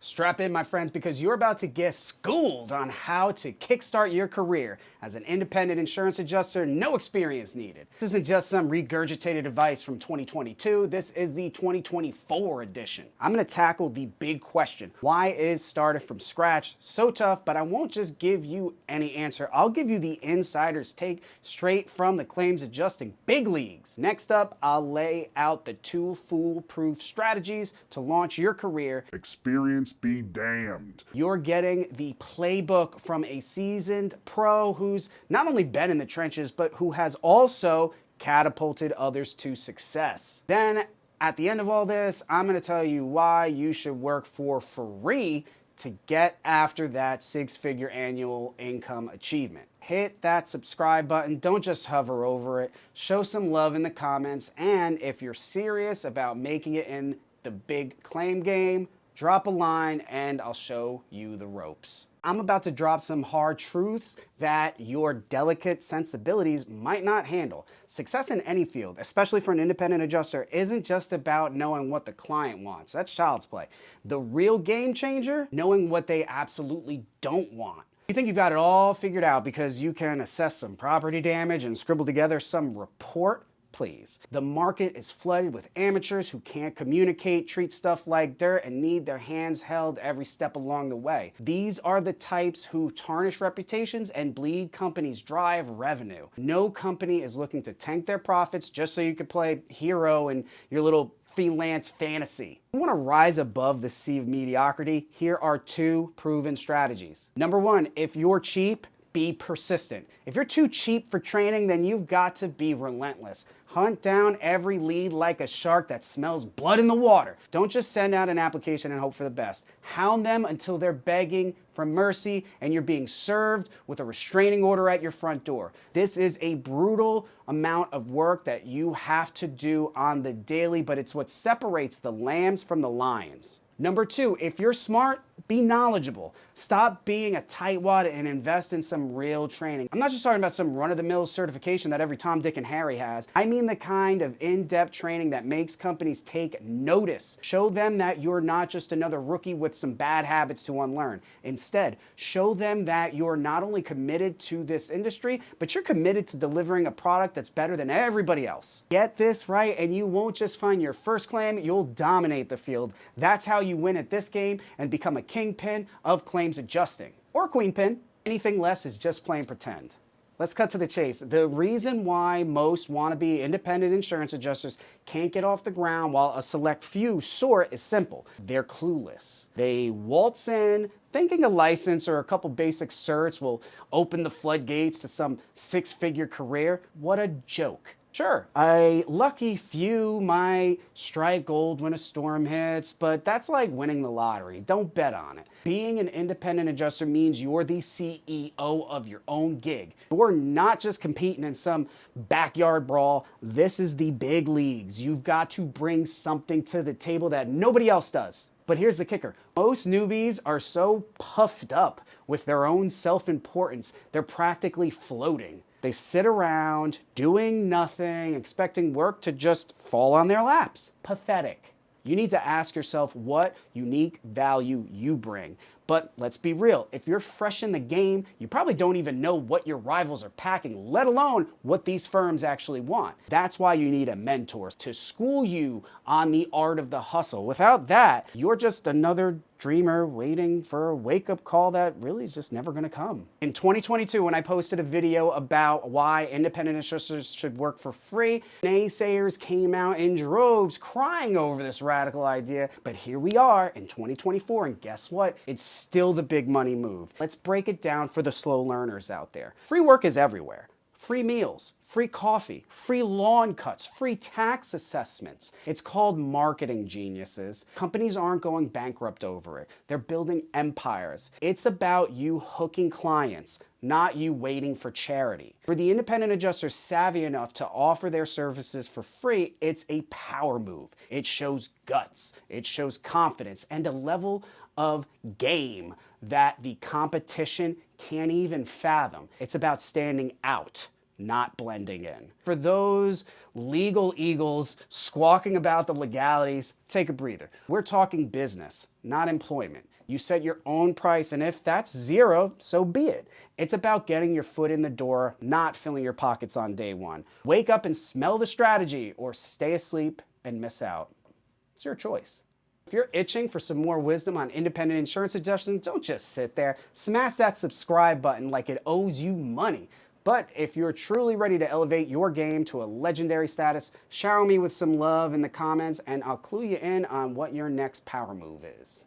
Strap in, my friends, because you're about to get schooled on how to kickstart your career as an independent insurance adjuster, no experience needed. This isn't just some regurgitated advice from 2022, this is the 2024 edition. I'm gonna tackle the big question. Why is starting from scratch so tough? But I won't just give you any answer. I'll give you the insider's take straight from the claims adjusting big leagues. Next up, I'll lay out the 2 foolproof strategies to launch your career. Experience be damned. You're getting the playbook from a seasoned pro who's not only been in the trenches, but who has also catapulted others to success. Then at the end of all this, I'm going to tell you why you should work for free to get after that 6-figure annual income achievement. Hit that subscribe button. Don't just hover over it. Show some love in the comments. And if you're serious about making it in the big claim game, drop a line and I'll show you the ropes. I'm about to drop some hard truths that your delicate sensibilities might not handle. Success in any field, especially for an independent adjuster, isn't just about knowing what the client wants. That's child's play. The real game changer, knowing what they absolutely don't want. You think you've got it all figured out because you can assess some property damage and scribble together some report? Please. The market is flooded with amateurs who can't communicate, treat stuff like dirt, and need their hands held every step along the way. These are the types who tarnish reputations and bleed companies' drive revenue. No company is looking to tank their profits just so you can play hero in your little freelance fantasy. You want to rise above the sea of mediocrity? Here are 2 proven strategies. Number 1, if you're cheap, be persistent. If you're too cheap for training, then you've got to be relentless. Hunt down every lead like a shark that smells blood in the water. Don't just send out an application and hope for the best. Hound them until they're begging for mercy and you're being served with a restraining order at your front door. This is a brutal amount of work that you have to do on the daily, but it's what separates the lambs from the lions. Number 2, if you're smart, be knowledgeable. Stop being a tightwad and invest in some real training. I'm not just talking about some run-of-the-mill certification that every Tom, Dick, and Harry has. I mean the kind of in-depth training that makes companies take notice. Show them that you're not just another rookie with some bad habits to unlearn. Instead, show them that you're not only committed to this industry, but you're committed to delivering a product that's better than everybody else. Get this right, and you won't just find your first claim, you'll dominate the field. That's how you win at this game and become a kingpin of claims adjusting. Or queenpin. Anything less is just plain pretend. Let's cut to the chase. The reason why most wannabe independent insurance adjusters can't get off the ground while a select few soar is simple. They're clueless. They waltz in thinking a license or a couple basic certs will open the floodgates to some 6-figure career. What a joke. Sure, a lucky few might strike gold when a storm hits, but that's like winning the lottery. Don't bet on it. Being an independent adjuster means you're the CEO of your own gig. You're not just competing in some backyard brawl. This is the big leagues. You've got to bring something to the table that nobody else does. But here's the kicker. Most newbies are so puffed up with their own self-importance, they're practically floating. They sit around doing nothing, expecting work to just fall on their laps. Pathetic. You need to ask yourself what unique value you bring. But let's be real, if you're fresh in the game, you probably don't even know what your rivals are packing, let alone what these firms actually want. That's why you need a mentor to school you on the art of the hustle. Without that, you're just another dreamer waiting for a wake-up call that really is just never gonna come. In 2022, when I posted a video about why independent insurers should work for free, naysayers came out in droves crying over this radical idea. But here we are in 2024, and guess what? It's still the big money move. Let's break it down for the slow learners out there. Free work is everywhere. Free meals, free coffee, free lawn cuts, free tax assessments. It's called marketing, geniuses. Companies aren't going bankrupt over it. They're building empires. It's about you hooking clients, not you waiting for charity. For the independent adjusters savvy enough to offer their services for free, it's a power move. It shows guts, it shows confidence, and a level of game that the competition can't even fathom. It's about standing out, not blending in. For those legal eagles squawking about the legalities, take a breather. We're talking business, not employment. You set your own price, and if that's zero, so be it. It's about getting your foot in the door, not filling your pockets on day one. Wake up and smell the strategy, or stay asleep and miss out. It's your choice. If you're itching for some more wisdom on independent insurance adjustment, don't just sit there. Smash that subscribe button like it owes you money. But if you're truly ready to elevate your game to a legendary status, shower me with some love in the comments and I'll clue you in on what your next power move is.